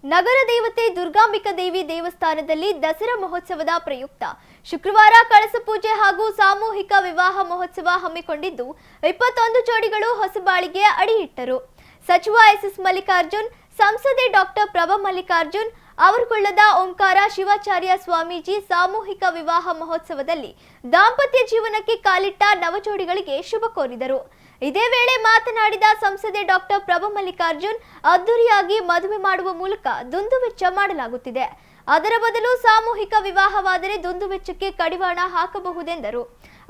ನಗರ ದೇವತೆ ದುರ್ಗಾಂಬಿಕಾ ದೇವಿ ದೇವಸ್ಥಾನದಲ್ಲಿ ದಸರಾ ಮಹೋತ್ಸವದ ಪ್ರಯುಕ್ತ ಶುಕ್ರವಾರ ಕಳಸ ಪೂಜೆ ಹಾಗೂ ಸಾಮೂಹಿಕ ವಿವಾಹ ಮಹೋತ್ಸವ ಹಮ್ಮಿಕೊಂಡಿದ್ದು 21 ಜೋಡಿಗಳು ಹೊಸಬಾಳಿಗೆ ಅಡಿಯಿಟ್ಟರು. ಸಚಿವ ಎಸ್ ಮಲ್ಲಿಕಾರ್ಜುನ್, ಸಂಸದೆ ಡಾಕ್ಟರ್ ಪ್ರಭಾ ಮಲ್ಲಿಕಾರ್ಜುನ್, ಅವರುಗೊಳ್ಳದ ಓಂಕಾರ ಶಿವಾಚಾರ್ಯ ಸ್ವಾಮೀಜಿ ಸಾಮೂಹಿಕ ವಿವಾಹ ಮಹೋತ್ಸವದಲ್ಲಿ ದಾಂಪತ್ಯ ಜೀವನಕ್ಕೆ ಕಾಲಿಟ್ಟ ನವಜೋಡಿಗಳಿಗೆ ಶುಭ ಕೋರಿದರು. ಇದೇ ವೇಳೆ ಮಾತನಾಡಿದ ಸಂಸದೆ ಡಾಕ್ಟರ್ ಪ್ರಭಾ ಮಲ್ಲಿಕಾರ್ಜುನ್, ಅದ್ದೂರಿಯಾಗಿ ಮದುವೆ ಮಾಡುವ ಮೂಲಕ ದುಂದುವೆಚ್ಚ ಮಾಡಲಾಗುತ್ತಿದೆ. ಅದರ ಬದಲು ಸಾಮೂಹಿಕ ವಿವಾಹವಾದರೆ ದುಂದುವೆಚ್ಚಕ್ಕೆ ಕಡಿವಾಣ ಹಾಕಬಹುದೆಂದರು.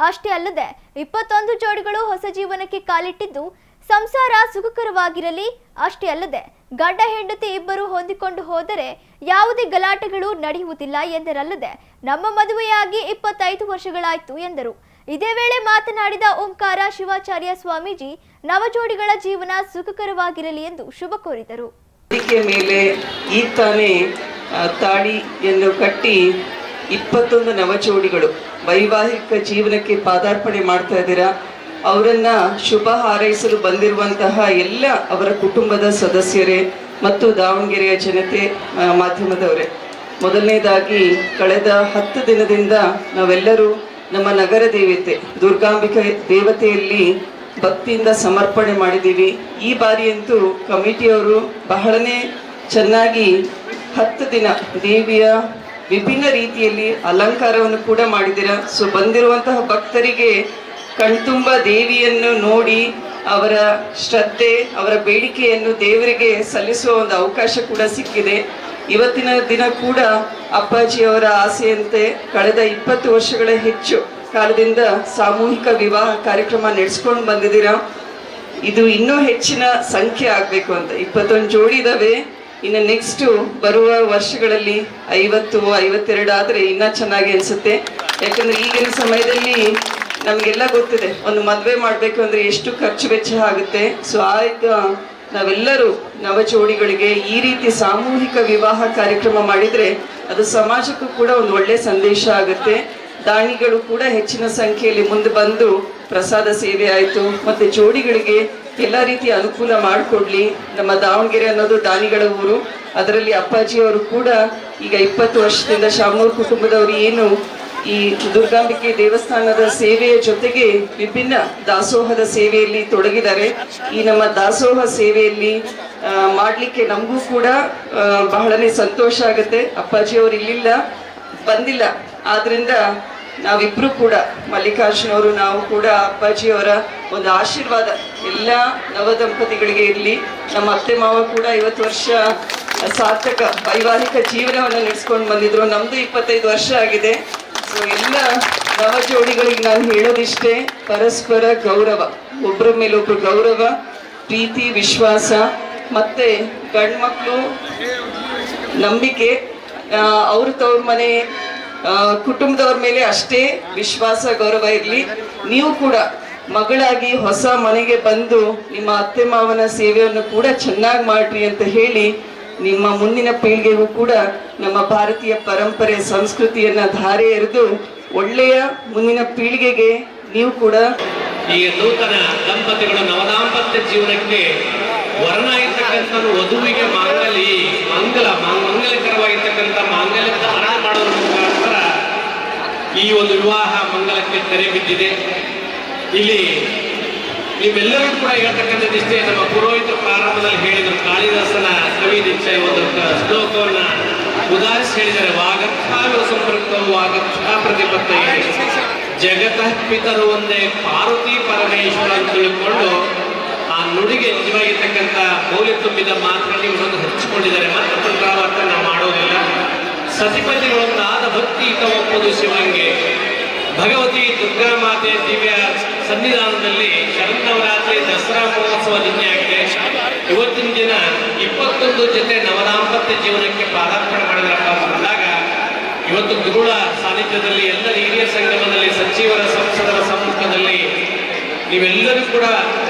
ಅಷ್ಟೇ ಅಲ್ಲದೆ 21 ಜೋಡಿಗಳು ಹೊಸ ಜೀವನಕ್ಕೆ ಕಾಲಿಟ್ಟಿದ್ದು ಸಂಸಾರ ಸುಖಕರವಾಗಿರಲಿ. ಅಷ್ಟೇ ಅಲ್ಲದೆ ಗಂಡ ಹೆಂಡತಿ ಇಬ್ಬರು ಹೊಂದಿಕೊಂಡು ಹೋದರೆ ಯಾವುದೇ ಗಲಾಟೆಗಳು ನಡೆಯುವುದಿಲ್ಲ ಎಂದರಲ್ಲದೆ ನಮ್ಮ ಮದುವೆಯಾಗಿ 25 ವರ್ಷಗಳಾಯಿತು ಎಂದರು. ಇದೇ ವೇಳೆ ಮಾತನಾಡಿದ ಓಂಕಾರ ಶಿವಾಚಾರ್ಯ ಸ್ವಾಮೀಜಿ, ನವಜೋಡಿಗಳ ಜೀವನ ಸುಖಕರವಾಗಿರಲಿ ಎಂದು ಶುಭ ಕೋರಿದರು. ಮೇಲೆ ಈ ತಾನೇ ತಾಳಿಯನ್ನು ಕಟ್ಟಿ 21 ನವಜೋಡಿಗಳು ವೈವಾಹಿಕ ಜೀವನಕ್ಕೆ ಪಾದಾರ್ಪಣೆ ಮಾಡ್ತಾ ಇದ್ದೀರಾ. ಅವರನ್ನ ಶುಭ ಹಾರೈಸಲು ಬಂದಿರುವಂತಹ ಎಲ್ಲ ಅವರ ಕುಟುಂಬದ ಸದಸ್ಯರೇ ಮತ್ತು ದಾವಣಗೆರೆಯ ಜನತೆ, ಮಾಧ್ಯಮದವರೇ, ಮೊದಲನೇದಾಗಿ ಕಳೆದ 10 ದಿನದಿಂದ ನಾವೆಲ್ಲರೂ ನಮ್ಮ ನಗರ ದೇವತೆ ದುರ್ಗಾಂಬಿಕಾ ದೇವತೆಯಲ್ಲಿ ಭಕ್ತಿಯಿಂದ ಸಮರ್ಪಣೆ ಮಾಡಿದ್ದೀವಿ. ಈ ಬಾರಿಯಂತೂ ಕಮಿಟಿಯವರು ಬಹಳನೇ ಚೆನ್ನಾಗಿ 10 ದಿನ ದೇವಿಯ ವಿಭಿನ್ನ ರೀತಿಯಲ್ಲಿ ಅಲಂಕಾರವನ್ನು ಕೂಡ ಮಾಡಿದ್ದೀರಾ. ಸೊ ಬಂದಿರುವಂತಹ ಭಕ್ತರಿಗೆ ಕಣ್ತುಂಬ ದೇವಿಯನ್ನು ನೋಡಿ ಅವರ ಶ್ರದ್ಧೆ, ಅವರ ಬೇಡಿಕೆಯನ್ನು ದೇವರಿಗೆ ಸಲ್ಲಿಸುವ ಒಂದು ಅವಕಾಶ ಕೂಡ ಸಿಕ್ಕಿದೆ. ಇವತ್ತಿನ ದಿನ ಕೂಡ ಅಪ್ಪಾಜಿಯವರ ಆಸೆಯಂತೆ ಕಳೆದ 20 ವರ್ಷಗಳ ಹೆಚ್ಚು ಕಾಲದಿಂದ ಸಾಮೂಹಿಕ ವಿವಾಹ ಕಾರ್ಯಕ್ರಮ ನಡೆಸ್ಕೊಂಡು ಬಂದಿದ್ದೀರಾ. ಇದು ಇನ್ನೂ ಹೆಚ್ಚಿನ ಸಂಖ್ಯೆ ಆಗಬೇಕು ಅಂತ 21 ಜೋಡಿ ಇದಾವೆ. ಇನ್ನು ನೆಕ್ಸ್ಟ್ ಬರುವ ವರ್ಷಗಳಲ್ಲಿ 50, 52 ಆದರೆ ಇನ್ನೂ ಚೆನ್ನಾಗಿ ಅನಿಸುತ್ತೆ. ಯಾಕಂದ್ರೆ ಈಗಿನ ಸಮಯದಲ್ಲಿ ನಮಗೆಲ್ಲ ಗೊತ್ತಿದೆ, ಒಂದು ಮದುವೆ ಮಾಡಬೇಕು ಅಂದರೆ ಎಷ್ಟು ಖರ್ಚು ವೆಚ್ಚ ಆಗುತ್ತೆ. ಸೊ ಆಗ ನಾವೆಲ್ಲರೂ ನವಜೋಡಿಗಳಿಗೆ ಈ ರೀತಿ ಸಾಮೂಹಿಕ ವಿವಾಹ ಕಾರ್ಯಕ್ರಮ ಮಾಡಿದರೆ ಅದು ಸಮಾಜಕ್ಕೂ ಕೂಡ ಒಂದು ಒಳ್ಳೆ ಸಂದೇಶ ಆಗುತ್ತೆ. ದಾನಿಗಳು ಕೂಡ ಹೆಚ್ಚಿನ ಸಂಖ್ಯೆಯಲ್ಲಿ ಮುಂದೆ ಬಂದು ಪ್ರಸಾದ ಸೇವೆ ಆಯಿತು ಮತ್ತು ಜೋಡಿಗಳಿಗೆ ಎಲ್ಲ ರೀತಿಯ ಅನುಕೂಲ ಮಾಡಿಕೊಡ್ಲಿ. ನಮ್ಮ ದಾವಣಗೆರೆ ಅನ್ನೋದು ದಾನಿಗಳ ಊರು. ಅದರಲ್ಲಿ ಅಪ್ಪಾಜಿಯವರು ಕೂಡ ಈಗ 20 ವರ್ಷದಿಂದ ಶಾಮೂರ್ ಕುಟುಂಬದವರು ಏನು ಈ ದುರ್ಗಾಂಬಿಕೆ ದೇವಸ್ಥಾನದ ಸೇವೆಯ ಜೊತೆಗೆ ವಿಭಿನ್ನ ದಾಸೋಹದ ಸೇವೆಯಲ್ಲಿ ತೊಡಗಿದ್ದಾರೆ. ಈ ನಮ್ಮ ದಾಸೋಹ ಸೇವೆಯಲ್ಲಿ ಮಾಡಲಿಕ್ಕೆ ನಮಗೂ ಕೂಡ ಬಹಳನೇ ಸಂತೋಷ ಆಗುತ್ತೆ. ಅಪ್ಪಾಜಿಯವರು ಇಲ್ಲಿಲ್ಲ, ಬಂದಿಲ್ಲ, ಆದ್ರಿಂದ ನಾವಿಬ್ರು ಕೂಡ ಮಲ್ಲಿಕಾರ್ಜುನವರು ನಾವು ಕೂಡ ಅಪ್ಪಾಜಿಯವರ ಒಂದು ಆಶೀರ್ವಾದ ಎಲ್ಲ ನವ ದಂಪತಿಗಳಿಗೆ ಇರಲಿ. ನಮ್ಮ ಅತ್ತೆ ಮಾವ ಕೂಡ 50 ವರ್ಷ ಸಾರ್ಥಕ ವೈವಾಹಿಕ ಜೀವನವನ್ನು ನಡೆಸ್ಕೊಂಡು ಬಂದಿದ್ರು. ನಮ್ದು 25 ವರ್ಷ ಆಗಿದೆ. ಸೊ ಎಲ್ಲ ನವ ಜೋಡಿಗಳಿಗೆ ನಾನು ಹೇಳೋದಿಷ್ಟೇ, ಪರಸ್ಪರ ಗೌರವ, ಒಬ್ಬರ ಮೇಲೊಬ್ರು ಗೌರವ, ಪ್ರೀತಿ, ವಿಶ್ವಾಸ, ಮತ್ತೆ ಗಂಡ್ಮಕ್ಳು ನಂಬಿಕೆ, ಅವ್ರ ತವ್ರ ಮನೆ ಕುಟುಂಬದವ್ರ ಮೇಲೆ ಅಷ್ಟೇ ವಿಶ್ವಾಸ, ಗೌರವ ಇರಲಿ. ನೀವು ಕೂಡ ಮಗಳಾಗಿ ಹೊಸ ಮನೆಗೆ ಬಂದು ನಿಮ್ಮ ಅತ್ತೆ ಮಾವನ ಸೇವೆಯನ್ನು ಕೂಡ ಚೆನ್ನಾಗಿ ಮಾಡ್ರಿ ಅಂತ ಹೇಳಿ ನಿಮ್ಮ ಮುಂದಿನ ಪೀಳಿಗೆಗೂ ಕೂಡ ನಮ್ಮ ಭಾರತೀಯ ಪರಂಪರೆ ಸಂಸ್ಕೃತಿಯನ್ನ ಧಾರೆ ಎರೆದು ಒಳ್ಳೆಯ ಮುಂದಿನ ಪೀಳಿಗೆಗೆ ನೀವು ಕೂಡ ಈ ನೂತನ ದಂಪತಿಗಳು ನವದಾಂಪತ್ಯ ಜೀವನಕ್ಕೆ ವರನಾಗಿರ್ತಕ್ಕಂಥ ವಧುವಿಗೆ ಮಂಗಲಕರವಾಗಿರ್ತಕ್ಕಂಥ ಮಾಂಗಲ್ಯ ಧಾರಣ ಮಾಡೋದ್ರ ಮುಖಾಂತರ ಈ ಒಂದು ವಿವಾಹ ಮಂಗಲಕ್ಕೆ ತೆರೆ ಬಿದ್ದಿದೆ. ಇಲ್ಲಿ ನೀವೆಲ್ಲರೂ ಕೂಡ ಹೇಳ್ತಕ್ಕಂಥದ್ದಿಷ್ಟೇ. ನಮ್ಮ ಪುರೋಹಿತರು ಪ್ರಾರಂಭದಲ್ಲಿ ಹೇಳಿದರು, ಕಾಳಿದಾಸನ ಕವಿ ದೀಕ್ಷೆ ಒಂದು ಶ್ಲೋಕವನ್ನ ಉದಾಹರಿಸಿ ಹೇಳಿದ್ದಾರೆ. ವಾಗರ್ಥಾಲು ಸಂಪೃಕ್ತವು ವಾಗರ್ಥ ಪ್ರತಿಪತ್ತೆ ಜಗತಃ ಪಿತರು ಒಂದೇ ಪಾರ್ವತಿ ಪರಮೇಶ್ವರ ಅಂತ ತಿಳ್ಕೊಂಡು ಆ ನುಡಿಗೆ ನಿಜವಾಗಿರ್ತಕ್ಕಂಥ ಮೌಲ್ಯ ತುಂಬಿದ ಮಾತುಗಳಲ್ಲಿ ಒಂದು ಹಂಚಿಕೊಂಡಿದ್ದಾರೆ. ಮತ್ತೆ ಪುನರಾವರ್ತನೆ ನಾವು ಮಾಡೋದಿಲ್ಲ. ಸತಿಪತಿಗಳೊಂದಾದ ಭಕ್ತಿ ಒಪ್ಪುದು ಶಿವಂಗೆ. ಭಗವತಿ ದುರ್ಗಾ ಮಾತೆ ದಿವ್ಯ ಸನ್ನಿಧಾನದಲ್ಲಿ ಶರನ್ನವರಾತ್ರಿ ದಸರಾ ಮಹೋತ್ಸವ ನಿನ್ನೆ ಆಗಿದೆ. ಇವತ್ತಿನ ದಿನ 21 ಜೊತೆ ನವದಾಂಪತ್ಯ ಜೀವನಕ್ಕೆ ಪಾದಾರ್ಪಣೆ ಮಾಡಿದ್ರಪ್ಪ ಅಂದಾಗ ಇವತ್ತು ಗುರುಳ ಸಾನ್ನಿಧ್ಯದಲ್ಲಿ ಎಲ್ಲರ ಹಿರಿಯ ಸಂಗಮದಲ್ಲಿ ಸಚಿವರ ಸಂಸದರ ಸಮ್ಮುಖದಲ್ಲಿ ನೀವೆಲ್ಲರೂ ಕೂಡ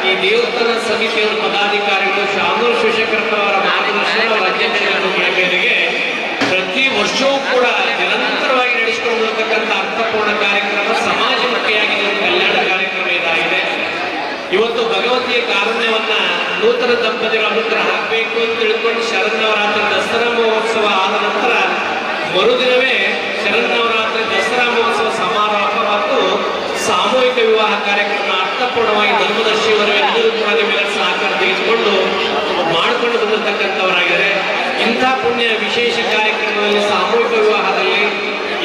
ಈ ದೇವಸ್ಥಾನ ಸಮಿತಿಯ ಪದಾಧಿಕಾರಿಗಳು ಶಾಮೂರ್ ಶಿವಶಂಕರಪ್ಪ ಅವರ ಮಾರ್ಗದರ್ಶನ ಅಧ್ಯಕ್ಷರ ಮೇರೆಗೆ ಪ್ರತಿ ವರ್ಷವೂ ಕೂಡ ನಿರಂತರವಾಗಿ ನಡೆಸಿಕೊಂಡು ಬರತಕ್ಕಂಥ ಅರ್ಥಪೂರ್ಣ ಕಾರ್ಯಕ್ರಮ, ಸಮಾಜಮುಖಿಯಾಗಿ ಕಲ್ಯಾಣ ಕಾರ್ಯಕ್ರಮ ಇದಾಗಿದೆ. ಇವತ್ತು ಭಗವತಿಯ ಕಾರುಣ್ಯವನ್ನ ನೂತನ ದಂಪತಿಗಳ ಅನುಗ್ರಹ ಹಾಕಬೇಕು ಅಂತ ತಿಳ್ಕೊಂಡು ಶರನ್ನವರಾತ್ರಿ ದಸರಾ ಇಂಥ ಪುಣ್ಯ ವಿಶೇಷ ಕಾರ್ಯಕ್ರಮದಲ್ಲಿ ಸಾಮೂಹಿಕ ವಿವಾಹದಲ್ಲಿ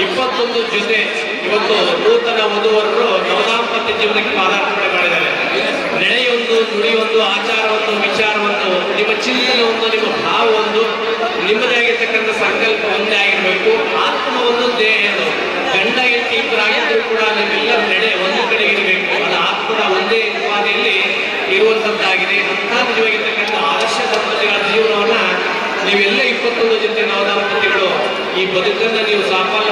21 ಜೊತೆ ಇವತ್ತು ನೂತನ ವಧುವರರು ನವದಾಂಪತ್ಯ ಜೀವನಕ್ಕೆ ಪಾದಾರ್ಪಣೆ ಮಾಡಿದ್ದಾರೆ. ನಡೆಯೊಂದು, ನುಡಿಯೊಂದು, ಆಚಾರವೊಂದು, ವಿಚಾರವೊಂದು, ನಿಮ್ಮ ಚಿಂತನೆ ಒಂದು, ನಿಮ್ಮ ಭಾವ ಒಂದು, ನಿಮ್ಮದೇ ಆಗಿರ್ತಕ್ಕಂಥ ಸಂಕಲ್ಪ ಒಂದೇ ಆಗಿರಬೇಕು. ಆತ್ಮ ಒಂದು, ದೇಹ ಒಂದು. ಗಂಡ ಹೆಂಡತಿ ಇಬ್ಬರಾಗಿದ್ದರೂ ಕೂಡ ನಿಮ್ಮೆಲ್ಲರ ನಡೆ ಒಂದು ಕಡೆ ಇರಬೇಕು. ಅದು ಆತ್ಮದ ಒಂದೇ ಉಪಾದಿಯಲ್ಲಿ ಇರುವಂಥದ್ದಾಗಿದೆ. ಅಂಥ ನಿಜವಾಗಿರ್ತಕ್ಕಂಥ ಆದರ್ಶ ದಂಪತಿಗಳ ಜೀವನವನ್ನ ನೀವೆಲ್ಲ 21 ಜೊತೆ ನವದಾಂಪತಿಗಳು ಈ ಬದುಕನ್ನು ನೀವು ಸಾಫಲ್ಯ